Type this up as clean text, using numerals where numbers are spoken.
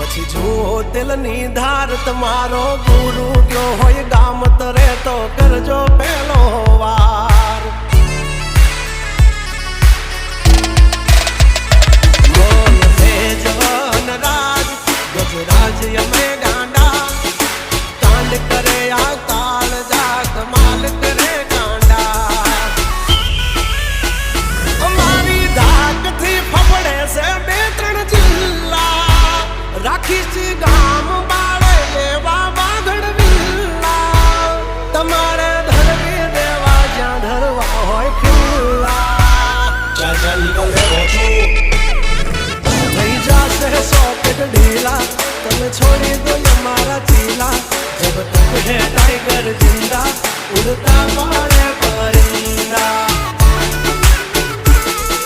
પછી જુઓ દિલની ધાર તમારો ગુરુ ગયો હોય ગામ તરે તો કરજો પેલો વાર બોલ ભેજવન રાજ ગજરાજ અમે ગાંડા કાંડ કરે આ કાળ જા કમાલ કરે ગાંડા અમારી ધાકથી ફફડે છે બે ત્રણ જિલ્લા રાખીશ ગામ બાળે એવા વાગડ વિલ્લા તમારે ધરવી દેવા જ્યાં ધરવા હોય ખિલ્લા ચાલ થઈ જશે સોકેટ ઢીલા તમે છોડી દો અમારા ચીલા જબ તક હે ટાઈગર જિંદા ઉડતા મારે પરિંદા